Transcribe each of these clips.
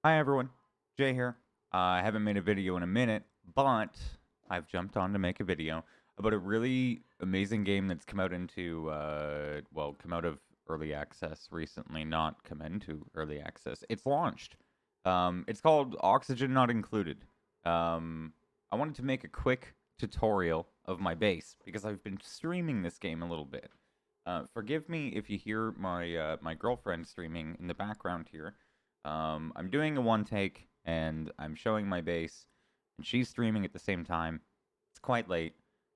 Hi everyone, Jay here. I haven't made a video in a minute, but I've jumped on to make a video about a really amazing game that's come out come out of early access recently, not come into early access. It's launched. It's called Oxygen Not Included. I wanted to make a quick tutorial of my base because I've been streaming this game a little bit. Forgive me if you hear my girlfriend streaming in the background here. I'm doing a one take and I'm showing my base, and she's streaming at the same time. It's quite late,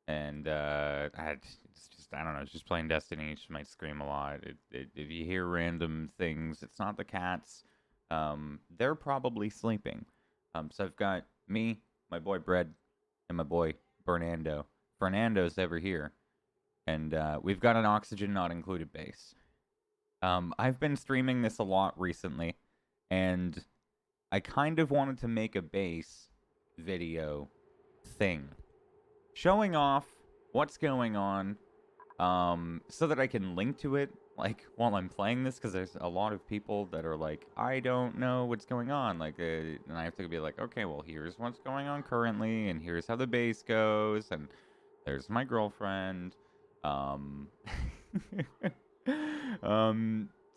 and it's just I don't know. She's playing Destiny. She might scream a lot. If you hear random things, it's not the cats. They're probably sleeping. So I've got me, my boy Bread, and my boy Bernando. Fernando's over here, and we've got an Oxygen Not Included base. I've been streaming this a lot recently, and I kind of wanted to make a base video thing, showing off what's going on, so that I can link to it, like, while I'm playing this, because there's a lot of people that are like, I don't know what's going on, like, and I have to be like, okay, well, here's what's going on currently, and here's how the base goes, and there's my girlfriend, um,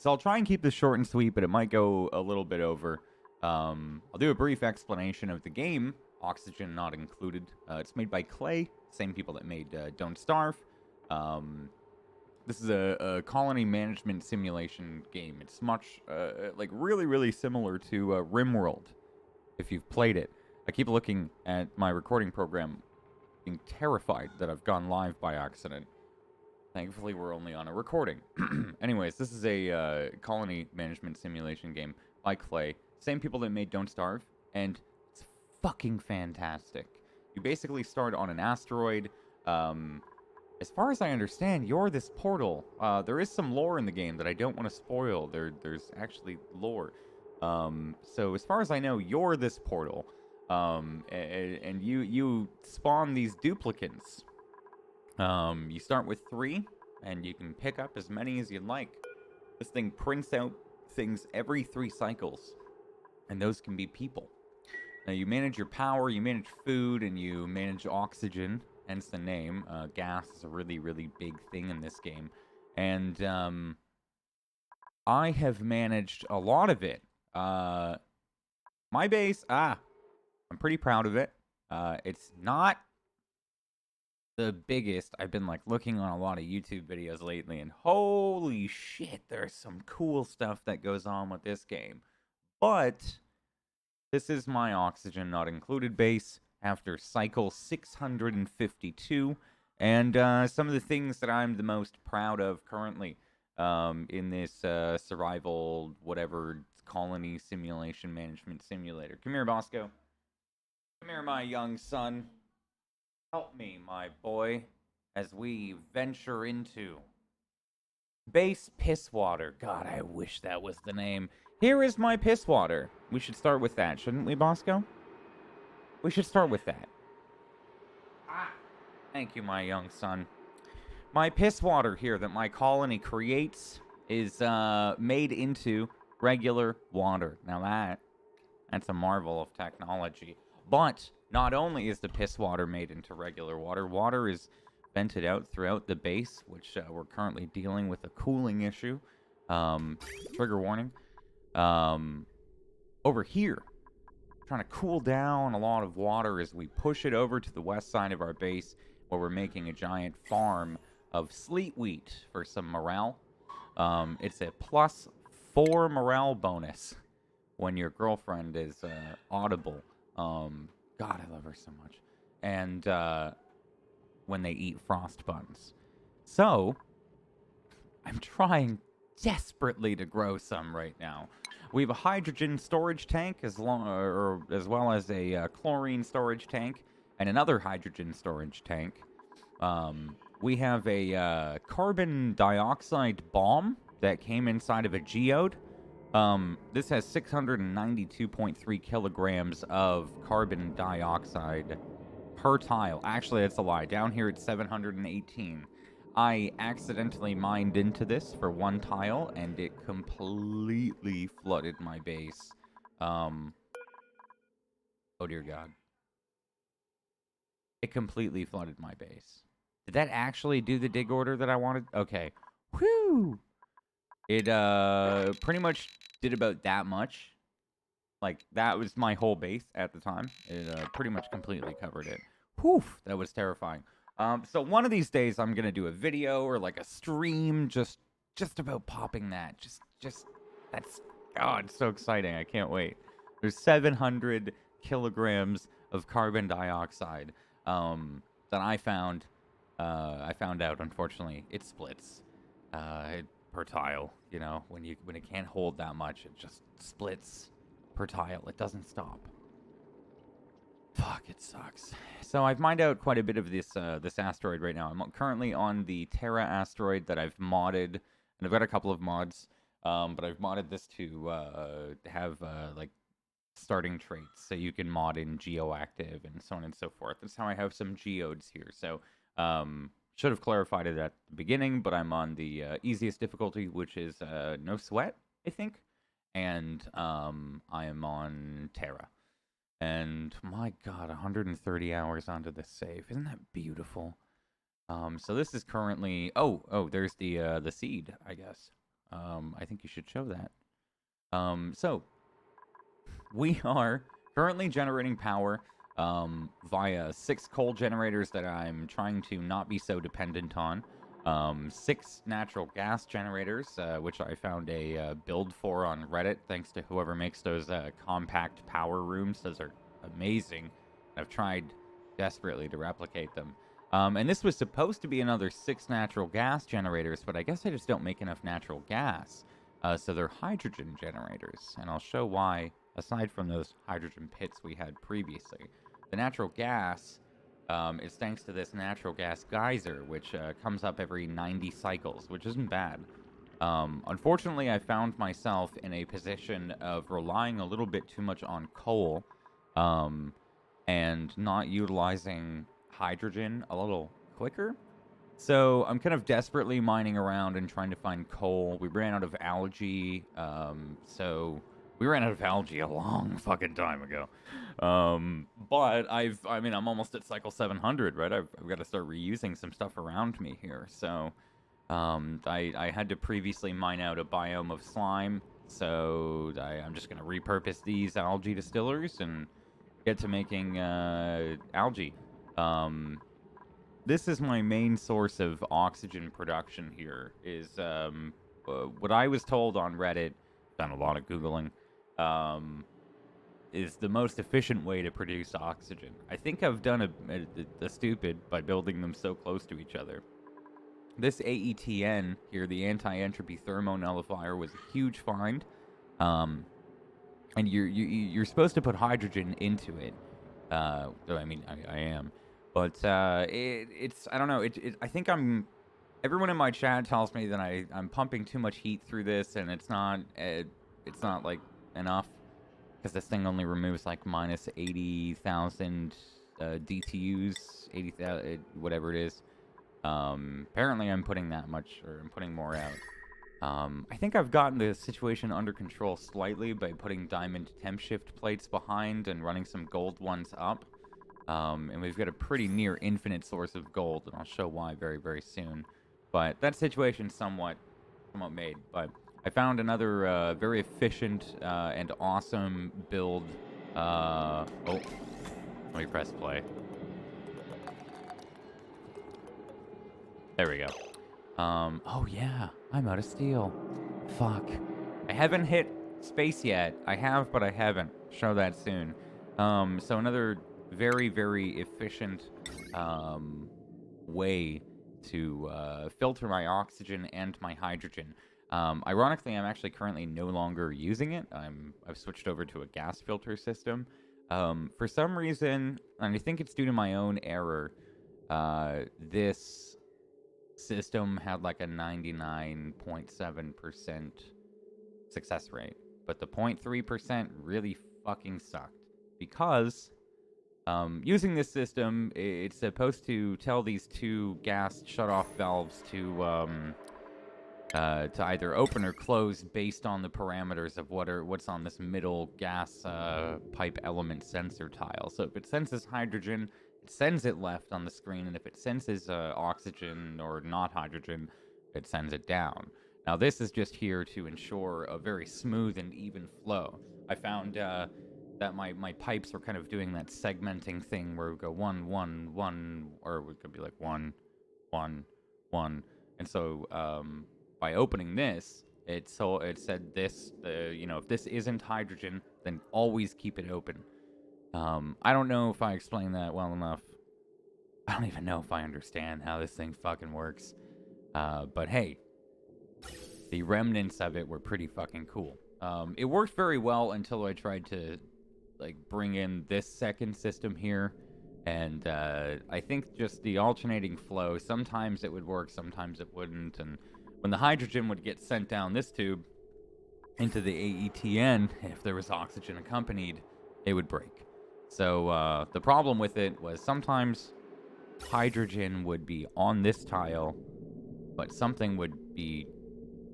so I'll try and keep this short and sweet, but it might go a little bit over. I'll do a brief explanation of the game, Oxygen Not Included. It's made by Clay, same people that made Don't Starve. This is a colony management simulation game. It's much, like, really, really similar to RimWorld, if you've played it. I keep looking at my recording program, being terrified that I've gone live by accident. Thankfully, we're only on a recording. Anyways, this is a colony management simulation game by Clay. Same people that made Don't Starve, and it's fucking fantastic. You basically start on an asteroid. As far as I understand, you're this portal. There is some lore in the game that I don't want to spoil. There's actually lore. So as far as I know, you're this portal. And you spawn these duplicants. You start with 3, and you can pick up as many as you'd like. This thing prints out things every 3 cycles, and those can be people. Now, you manage your power, you manage food, and you manage oxygen, hence the name. Gas is a really, really big thing in this game. And I have managed a lot of it. My base, I'm pretty proud of it. It's not the biggest. I've been like looking on a lot of YouTube videos lately, and holy shit, there's some cool stuff that goes on with this game. But this is my Oxygen Not Included base after cycle 652, and some of the things that I'm the most proud of currently in this survival whatever colony simulation management simulator. Come here, Bosco. Come here, my young son. Help me, my boy, as we venture into base piss water. God, I wish that was the name. Here is my piss water. We should start with that, shouldn't we, Bosco? We should start with that. Thank you, my young son. My piss water here that my colony creates is made into regular water. Now that's a marvel of technology. But not only is the piss water made into regular water, water is vented out throughout the base, which we're currently dealing with a cooling issue. Trigger warning. Over here, trying to cool down a lot of water as we push it over to the west side of our base, where we're making a giant farm of sleet wheat for some morale. It's a +4 morale bonus when your girlfriend is audible. God, I love her so much. And when they eat frost buns. So, I'm trying desperately to grow some right now. We have a hydrogen storage tank as well as a chlorine storage tank and another hydrogen storage tank. We have a carbon dioxide bomb that came inside of a geode. This has 692.3 kilograms of carbon dioxide per tile. Actually, that's a lie. Down here it's 718. I accidentally mined into this for 1 tile, and it completely flooded my base. Oh dear God. It completely flooded my base. Did that actually do the dig order that I wanted? Okay. Whew! It pretty much did about that much. Like, that was my whole base at the time. It pretty much completely covered it. Whew! That was terrifying. So one of these days I'm gonna do a video or like a stream just about popping that. That's, oh, it's so exciting. I can't wait. There's 700 kilograms of carbon dioxide that I found. I found out, unfortunately, it splits per tile. You know, when it can't hold that much, it just splits per tile. It doesn't stop. Fuck, it sucks. So I've mined out quite a bit of this asteroid right now. I'm currently on the Terra asteroid that I've modded, and I've got a couple of mods. But I've modded this to have like starting traits, so you can mod in geoactive and so on and so forth. That's how I have some geodes here. So should have clarified it at the beginning, but I'm on the easiest difficulty, which is no sweat, I think, and I am on Terra. And my God, 130 hours onto this save. Isn't that beautiful? So this is currently. Oh, there's the seed, I guess. I think you should show that. So we are currently generating power via 6 coal generators that I'm trying to not be so dependent on. 6 natural gas generators, which I found a build for on Reddit, thanks to whoever makes those compact power rooms. Those are amazing. I've tried desperately to replicate them. And this was supposed to be another 6 natural gas generators, but I guess I just don't make enough natural gas. So they're hydrogen generators, and I'll show why, aside from those hydrogen pits we had previously. The natural gas is thanks to this natural gas geyser, which comes up every 90 cycles, which isn't bad. Unfortunately, I found myself in a position of relying a little bit too much on coal and not utilizing hydrogen a little quicker. So I'm kind of desperately mining around and trying to find coal. We ran out of algae, so we ran out of algae a long fucking time ago. But I'm almost at cycle 700, right? I've got to start reusing some stuff around me here. So I had to previously mine out a biome of slime, so I'm just going to repurpose these algae distillers and get to making algae. This is my main source of oxygen production here, is what I was told on Reddit, done a lot of Googling, is the most efficient way to produce oxygen. I think I've done a stupid by building them so close to each other. This AETN here, the anti-entropy thermonullifier, was a huge find. And you're supposed to put hydrogen into it. I am. But it's I don't know. I think everyone in my chat tells me that I'm pumping too much heat through this, and it's not like enough, because this thing only removes like minus 80,000 DTUs, 80,000 whatever it is. Apparently I'm putting that much, or I'm putting more out. I think I've gotten the situation under control slightly by putting diamond temp shift plates behind and running some gold ones up. And we've got a pretty near infinite source of gold, and I'll show why very, very soon. But that situation's somewhat made. But I found another very efficient and awesome build. Oh, let me press play. There we go. Oh yeah, I'm out of steel. Fuck. I haven't hit space yet. I have, but I haven't. Show that soon. So another very, very efficient way to filter my oxygen and my hydrogen. Ironically, I'm actually currently no longer using it. I've switched over to a gas filter system. For some reason, and I think it's due to my own error, this system had like a 99.7% success rate, but the 0.3% really fucking sucked, because using this system, it's supposed to tell these 2 gas shutoff valves to to either open or close based on the parameters of what's on this middle gas pipe element sensor tile. So if it senses hydrogen, it sends it left on the screen, and if it senses oxygen or not hydrogen, it sends it down. Now this is just here to ensure a very smooth and even flow. I found that my pipes were kind of doing that segmenting thing where we go 1, 1, 1, or it could be like 1, 1, 1, and so by opening this, it said this, if this isn't hydrogen, then always keep it open. I don't know if I explained that well enough. I don't even know if I understand how this thing fucking works. But hey, the remnants of it were pretty fucking cool. It worked very well until I tried to bring in this second system here. And I think just the alternating flow, sometimes it would work, sometimes it wouldn't. And when the hydrogen would get sent down this tube into the AETN, if there was oxygen accompanied, it would break. So the problem with it was sometimes hydrogen would be on this tile, but something would be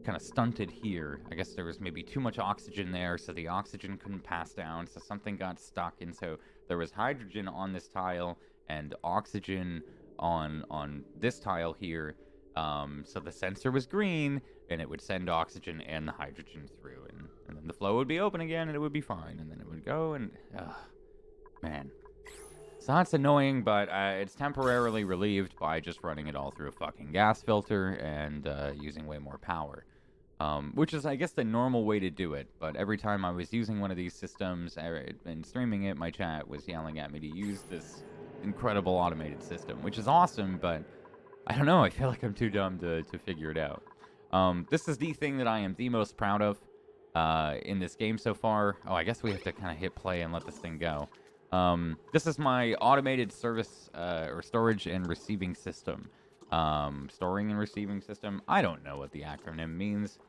kind of stunted here. I guess there was maybe too much oxygen there, so the oxygen couldn't pass down, so something got stuck, and so there was hydrogen on this tile and oxygen on this tile here. So the sensor was green, and it would send oxygen and the hydrogen through, and then the flow would be open again, and it would be fine, and then it would go, and man. So that's annoying, but it's temporarily relieved by just running it all through a fucking gas filter and using way more power. Which is, I guess, the normal way to do it. But every time I was using one of these systems and streaming it, my chat was yelling at me to use this incredible automated system, which is awesome, but I don't know. I feel like I'm too dumb to figure it out. This is the thing that I am the most proud of in this game so far. Oh, I guess we have to kind of hit play and let this thing go. This is my automated service or storage and receiving system. Storing and receiving system. I don't know what the acronym means.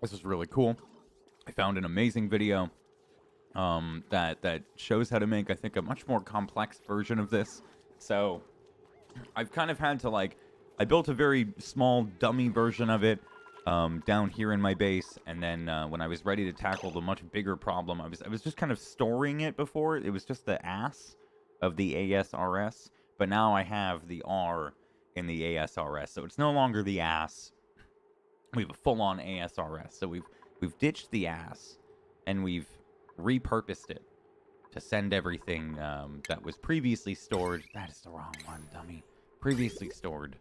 This is really cool. I found an amazing video that shows how to make, I think, a much more complex version of this. So I've kind of had to I built a very small dummy version of it down here in my base, and then when I was ready to tackle the much bigger problem, I was just kind of storing it before. It was just the ass of the ASRS, but now I have the R in the ASRS, so it's no longer the ass. We have a full-on ASRS, so we've ditched the ass, and we've repurposed it to send everything that was previously stored. That is the wrong one, dummy. Previously stored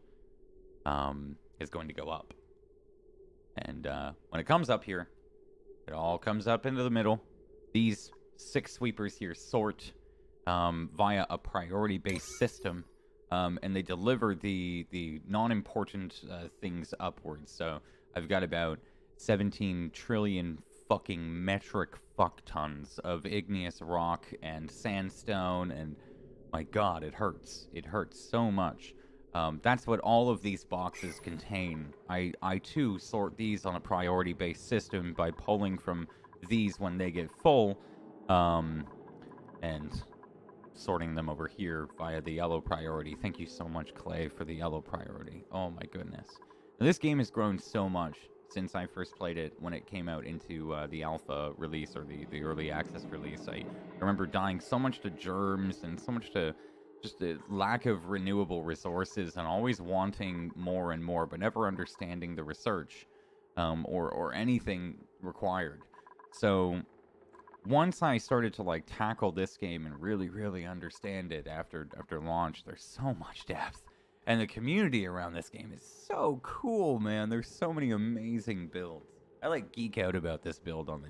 is going to go up. And when it comes up here, it all comes up into the middle. These 6 sweepers here sort via a priority-based system, and they deliver the non-important things upwards. So I've got about 17 trillion fucking metric fuck tons of igneous rock and sandstone, and my god, it hurts. It hurts so much. That's what all of these boxes contain. I too sort these on a priority-based system by pulling from these when they get full, and sorting them over here via the yellow priority. Thank you so much, Clay, for the yellow priority. Oh my goodness. Now, this game has grown so much since I first played it when it came out into the alpha release or the early access release. I remember dying so much to germs and so much to just a lack of renewable resources, and always wanting more and more, but never understanding the research or anything required. So once I started to tackle this game and really understand it after launch, there's so much depth, and the community around this game is so cool, man. There's so many amazing builds. I geek out about this build on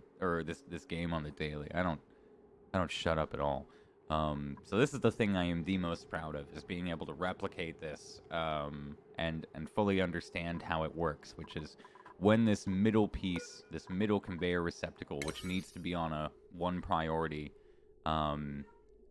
this game on the daily. I don't shut up at all. So this is the thing I am the most proud of, is being able to replicate this and fully understand how it works, which is when this middle piece, this middle conveyor receptacle, which needs to be on a 1 priority,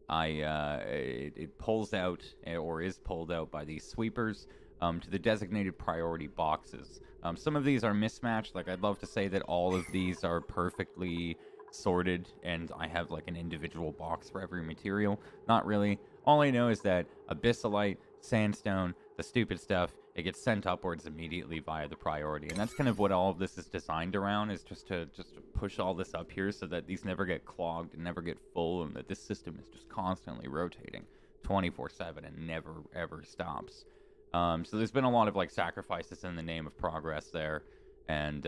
it pulls out, or is pulled out by these sweepers to the designated priority boxes. Some of these are mismatched. I'd love to say that all of these are perfectly sorted and I have an individual box for every material. Not really. All I know is that abyssalite, sandstone, the stupid stuff, it gets sent upwards immediately via the priority. And that's kind of what all of this is designed around, is just to push all this up here so that these never get clogged and never get full, and that this system is just constantly rotating 24/7 and never ever stops. So there's been a lot of like sacrifices in the name of progress there, and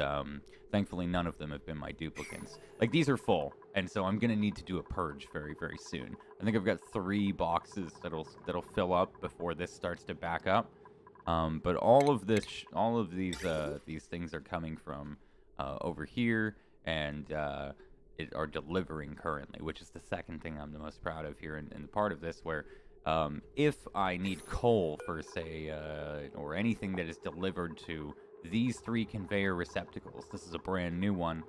thankfully none of them have been my duplicates. Like, these are full, and so I'm gonna need to do a purge very, very soon. I think I've got 3 boxes that'll fill up before this starts to back up. But all of these things are coming from over here, and are delivering currently, which is the second thing I'm the most proud of here in the part of this, where if I need coal for, say, or anything that is delivered to these 3 conveyor receptacles, this is a brand new one,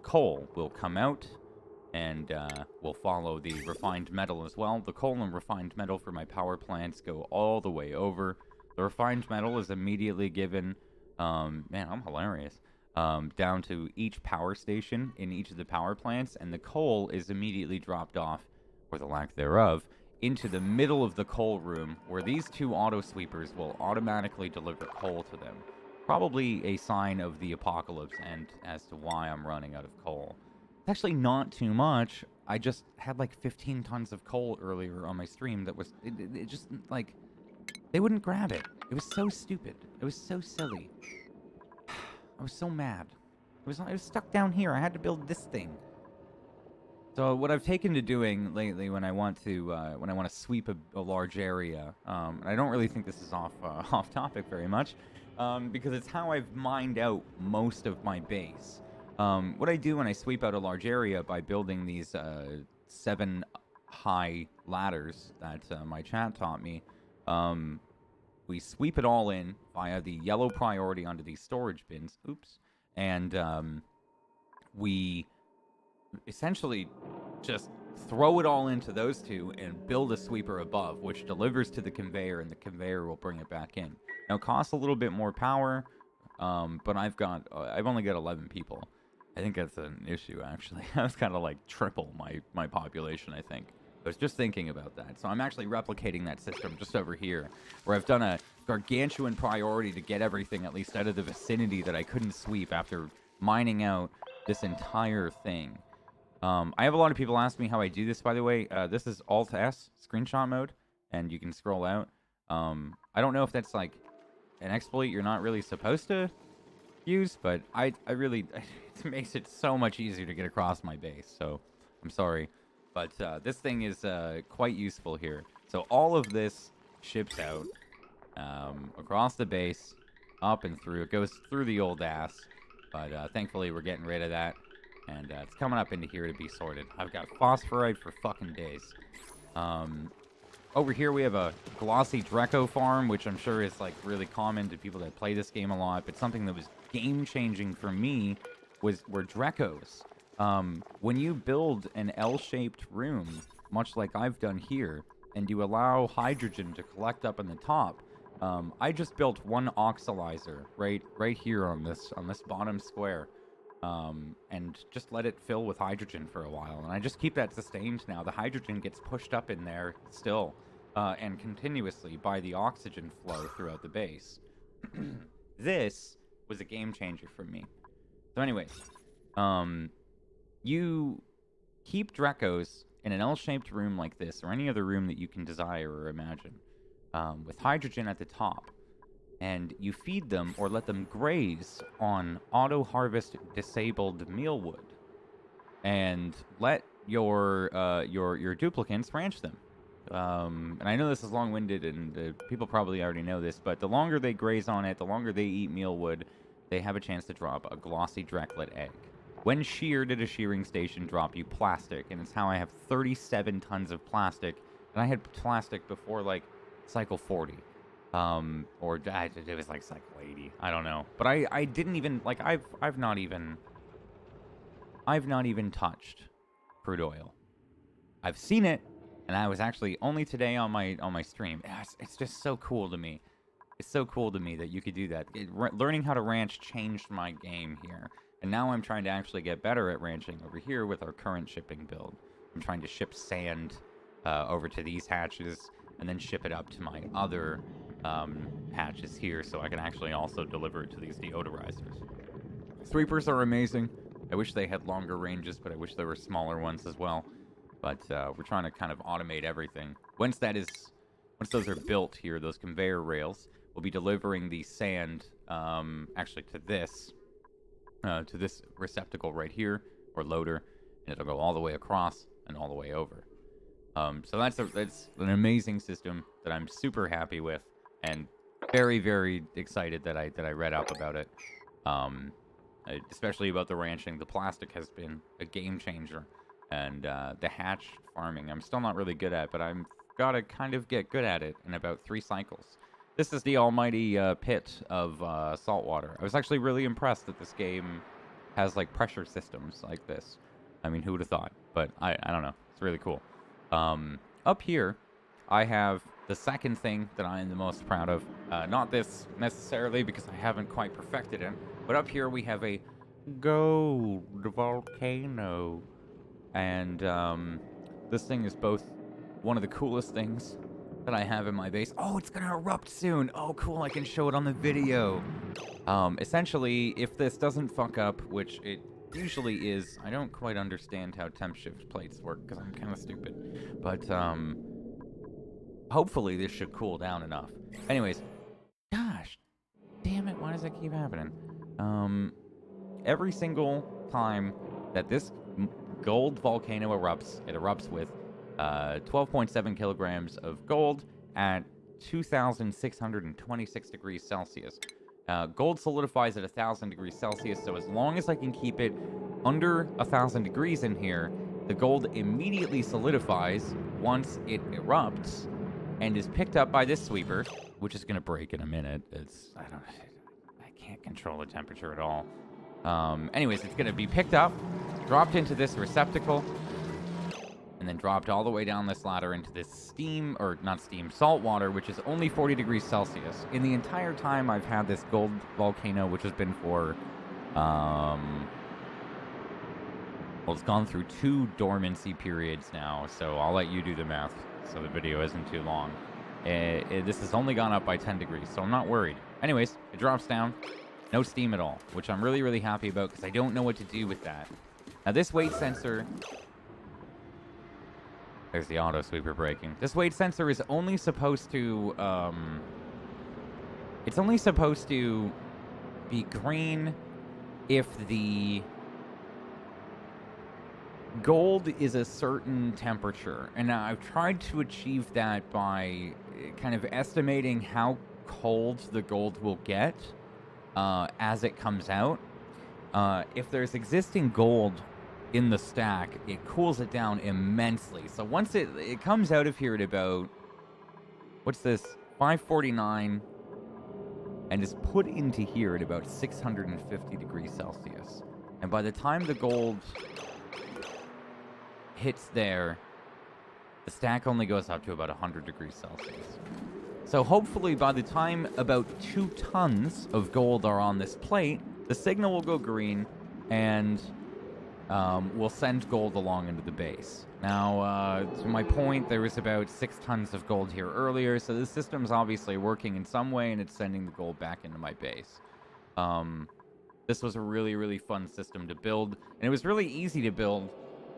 coal will come out and will follow the refined metal as well. The coal and refined metal for my power plants go all the way over. The refined metal is immediately given, man, I'm hilarious, down to each power station in each of the power plants, and the coal is immediately dropped off, or the lack thereof, into the middle of the coal room, where these 2 auto sweepers will automatically deliver coal to them. Probably a sign of the apocalypse and as to why I'm running out of coal. It's actually not too much. I just had like 15 tons of coal earlier on my stream that was, it just, like, they wouldn't grab it. It was so stupid. It was so silly. I was so mad. It was stuck down here. I had to build this thing. So what I've taken to doing lately when I want to sweep a large area, and I don't really think this is off topic very much, because it's how I've mined out most of my base. What I do when I sweep out a large area by building these 7 high ladders that my chat taught me, we sweep it all in via the yellow priority onto these storage bins. Oops. And we essentially just throw it all into those 2 and build a sweeper above, which delivers to the conveyor, and the conveyor will bring it back in. Now, it costs a little bit more power, but I've only got 11 people. I think that's an issue, actually. That's kind of like triple my population, I think. I was just thinking about that. So I'm actually replicating that system just over here, where I've done a gargantuan priority to get everything at least out of the vicinity that I couldn't sweep after mining out this entire thing. I have a lot of people ask me how I do this, by the way. This is Alt-S, screenshot mode, and you can scroll out. I don't know if that's like an exploit you're not really supposed to use, but I really, it makes it so much easier to get across my base, so I'm sorry. But this thing is quite useful here. So all of this ships out across the base, up and through. It goes through the old ass, but thankfully we're getting rid of that. And it's coming up into here to be sorted. I've got phosphorite for fucking days. Over here we have a glossy Dreco farm, which I'm sure is like really common to people that play this game a lot. But something that was game-changing for me were Drecos. When you build an L-shaped room, much like I've done here, and you allow hydrogen to collect up in the top, I just built one oxylizer right here on this bottom square. And just let it fill with hydrogen for a while. And I just keep that sustained now. The hydrogen gets pushed up in there still, and continuously by the oxygen flow throughout the base. This was a game changer for me. So anyways, you keep Drecos in an L-shaped room like this, or any other room that you can desire or imagine, with hydrogen at the top. And you feed them or let them graze on auto-harvest disabled mealwood, and let your duplicants ranch them. And I know this is long-winded, and people probably already know this, but the longer they graze on it, the longer they eat mealwood, they have a chance to drop a glossy Dreklet egg. When sheared at a shearing station, drop you plastic, and it's how I have 37 tons of plastic, and I had plastic before like cycle 40. Or it was like cycle 80. I don't know. But I didn't even, like, I've not even touched crude oil. I've seen it, and I was actually only today on my stream. It's just so cool to me. It's so cool to me that you could do that. Learning how to ranch changed my game here. And now I'm trying to actually get better at ranching over here with our current shipping build. I'm trying to ship sand over to these hatches, and then ship it up to my other hatches here, so I can actually also deliver it to these deodorizers. Sweepers are amazing. I wish they had longer ranges, but I wish there were smaller ones as well. But we're trying to kind of automate everything. Once those are built here, those conveyor rails, we'll be delivering the sand actually to this receptacle right here, or loader, and it'll go all the way across and all the way over. So that's an amazing system that I'm super happy with, and very, very excited that I read up about it. Especially about the ranching. The plastic has been a game changer, and the hatch farming I'm still not really good at, but I'm gotta kind of get good at it in about 3 cycles. This is the almighty pit of saltwater. I was actually really impressed that this game has like pressure systems like this. I mean, who would have thought? But I don't know. It's really cool. Up here, I have the second thing that I am the most proud of. Not this necessarily because I haven't quite perfected it, but up here we have a gold volcano. And this thing is both one of the coolest things that I have in my base. Oh, it's gonna erupt soon. Oh, cool. I can show it on the video. Essentially, if this doesn't fuck up, which it usually is, I don't quite understand how temp shift plates work because I'm kind of stupid. But hopefully this should cool down enough. Anyways, gosh, damn it, why does that keep happening? Every single time that this gold volcano erupts, it erupts with 12.7 kilograms of gold at 2,626 degrees Celsius. Gold solidifies at 1,000 degrees Celsius, so as long as I can keep it under 1,000 degrees in here, the gold immediately solidifies once it erupts and is picked up by this sweeper, which is going to break in a minute. I can't control the temperature at all. Anyways, it's going to be picked up, dropped into this receptacle, and then dropped all the way down this ladder into this salt water, which is only 40 degrees Celsius. In the entire time I've had this gold volcano, which has been for, well, it's gone through 2 dormancy periods now, so I'll let you do the math so the video isn't too long. This has only gone up by 10 degrees, so I'm not worried. Anyways, it drops down. No steam at all, which I'm really, really happy about because I don't know what to do with that. Now, this weight sensor... There's the auto sweeper braking. This weight sensor is only supposed to... It's only supposed to be green if the gold is a certain temperature. And I've tried to achieve that by kind of estimating how cold the gold will get as it comes out. If there's existing gold in the stack, it cools it down immensely. So once it comes out of here at about, what's this, 549, and is put into here at about 650 degrees Celsius. And by the time the gold hits there, the stack only goes up to about 100 degrees Celsius. So hopefully by the time about 2 tons of gold are on this plate, the signal will go green, and we'll send gold along into the base. Now, to my point, there was about 6 tons of gold here earlier, so the system's obviously working in some way, and it's sending the gold back into my base. This was a really, really fun system to build, and it was really easy to build.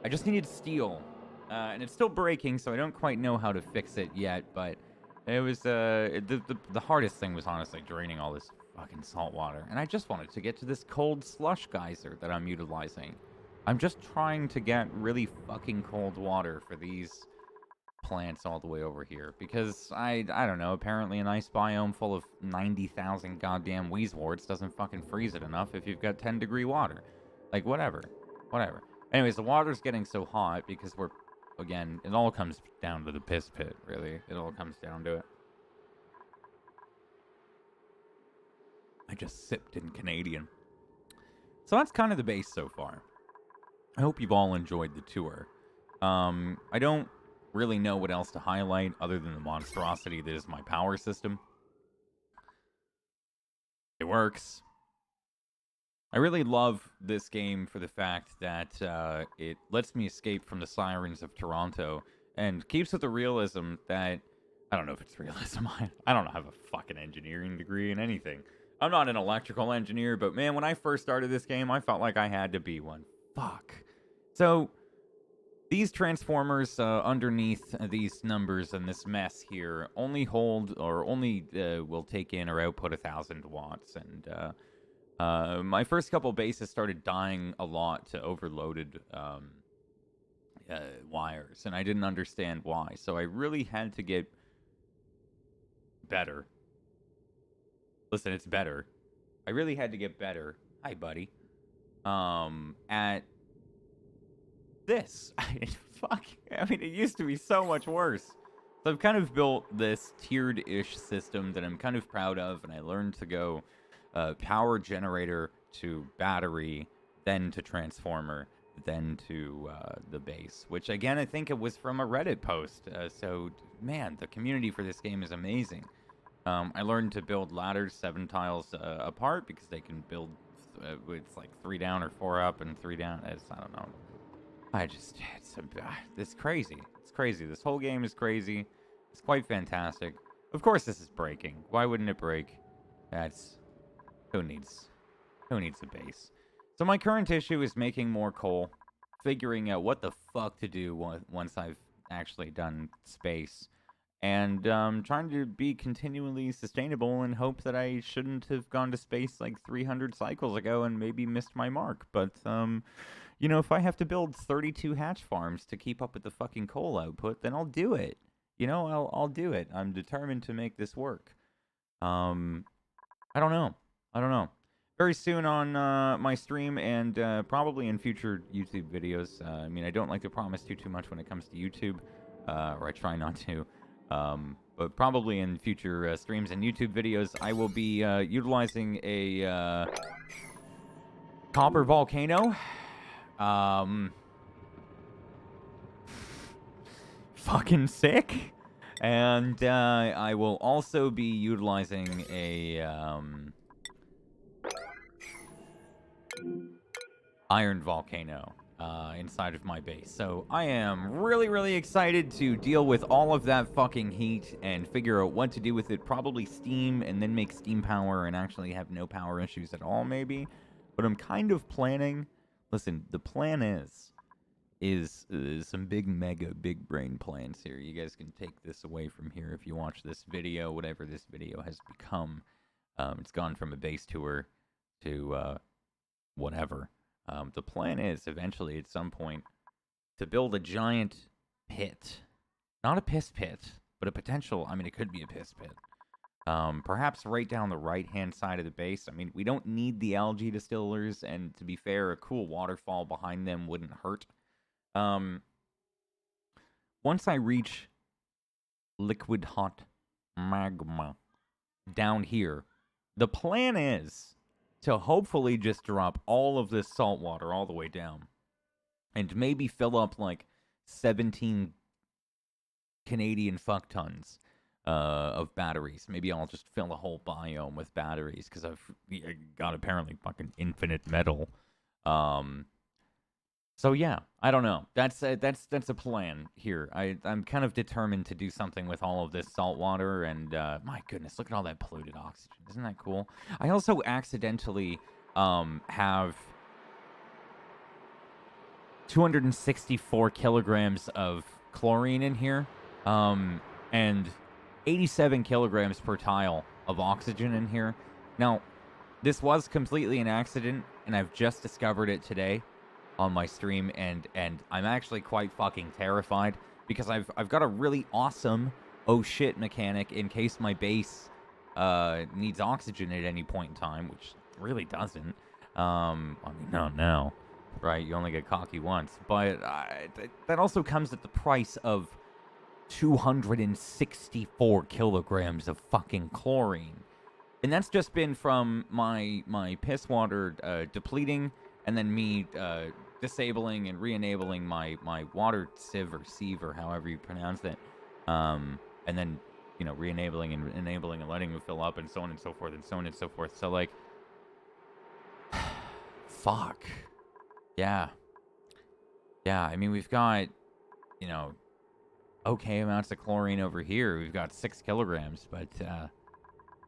I just needed steel, and it's still breaking, so I don't quite know how to fix it yet, but it was, the hardest thing was honestly draining all this fucking salt water, and I just wanted to get to this cold slush geyser that I'm utilizing. I'm just trying to get really fucking cold water for these plants all the way over here, because I don't know, apparently an ice biome full of 90,000 goddamn wheezeworts doesn't fucking freeze it enough if you've got 10-degree water. Like, whatever. Anyways, the water's getting so hot because we're, again, it all comes down to the piss pit, really. It all comes down to it. I just sipped in Canadian. So that's kind of the base so far. I hope you've all enjoyed the tour. I don't really know what else to highlight other than the monstrosity that is my power system. It works. I really love this game for the fact that it lets me escape from the sirens of Toronto and keeps with the realism that I don't know if it's realism. I don't have a fucking engineering degree in anything. I'm not an electrical engineer, but man, when I first started this game, I felt like I had to be one. Fuck. So, these transformers underneath these numbers and this mess here only hold or only will take in or output 1,000 watts. And my first couple bases started dying a lot to overloaded wires, and I didn't understand why. So I really had to get better. Listen, it's better. I really had to get better. Hi, buddy. At this. Fuck. I mean, it used to be so much worse. So I've kind of built this tiered-ish system that I'm kind of proud of, and I learned to go power generator to battery, then to transformer, then to the base, which again, I think it was from a Reddit post. So, man, the community for this game is amazing. I learned to build ladders 7 tiles apart because they can build, it's like 3 down or 4 up and 3 down. I don't know. It's crazy. It's crazy. This whole game is crazy. It's quite fantastic. Of course this is breaking. Why wouldn't it break? Who needs a base? So my current issue is making more coal, figuring out what the fuck to do once I've actually done space, and trying to be continually sustainable and hope that I shouldn't have gone to space like 300 cycles ago and maybe missed my mark. But you know, if I have to build 32 hatch farms to keep up with the fucking coal output, then I'll do it. You know, I'll do it. I'm determined to make this work. I don't know. Very soon on my stream and probably in future YouTube videos. I mean, I don't like to promise too much when it comes to YouTube, or I try not to. But probably in future streams and YouTube videos, I will be utilizing a copper volcano. Fucking sick. And I will also be utilizing a iron volcano inside of my base. So I am really excited to deal with all of that fucking heat and figure out what to do with it. Probably steam and then make steam power and actually have no power issues at all, maybe. But I'm kind of planning. Listen, the plan is some big brain plans here. You guys can take this away from here if you watch this video, whatever this video has become. It's gone from a base tour to whatever. The plan is eventually at some point to build a giant pit. Not a piss pit, but a potential, I mean, it could be a piss pit. Perhaps right down the right-hand side of the base. I mean, we don't need the algae distillers, and to be fair, a cool waterfall behind them wouldn't hurt. Once I reach liquid hot magma down here, the plan is to hopefully just drop all of this salt water all the way down and maybe fill up like 17 Canadian fuck tons of batteries. Maybe I'll just fill a whole biome with batteries because I've got apparently fucking infinite metal. So yeah, I don't know. That's a plan here. I'm kind of determined to do something with all of this salt water, and my goodness, look at all that polluted oxygen. Isn't that cool? I also accidentally have 264 kilograms of chlorine in here, and 87 kilograms per tile of oxygen in here. Now, this was completely an accident, and I've just discovered it today on my stream, and I'm actually quite fucking terrified because I've got a really awesome oh shit mechanic in case my base needs oxygen at any point in time, which really doesn't. I mean, not now, right? You only get cocky once, but that also comes at the price of 264 kilograms of fucking chlorine, and that's just been from my piss water depleting, and then me disabling and re-enabling my water sieve or sieve or however you pronounce it, and then, you know, re-enabling and enabling and letting it fill up and so on and so forth and so on and so forth. So like, fuck, yeah. I mean, we've got, you know, okay amounts of chlorine over here. We've got 6 kilograms, but I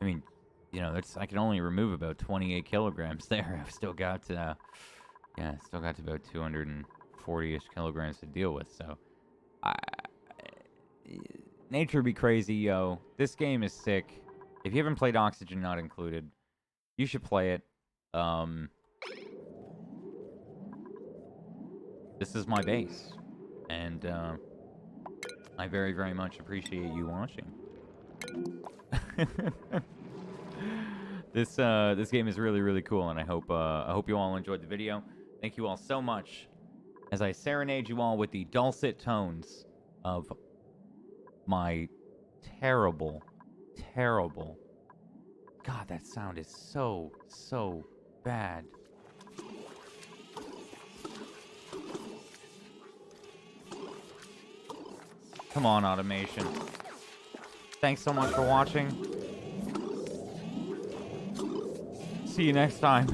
mean, you know, I can only remove about 28 kilograms there. I've still got still got about 240-ish kilograms to deal with. So, nature be crazy, yo. This game is sick. If you haven't played Oxygen Not Included, you should play it. This is my base, and I very, very much appreciate you watching. This game is really, really cool, and I hope you all enjoyed the video. Thank you all so much as I serenade you all with the dulcet tones of my terrible, terrible. God, that sound is so, so bad. Come on, automation. Thanks so much for watching. See you next time.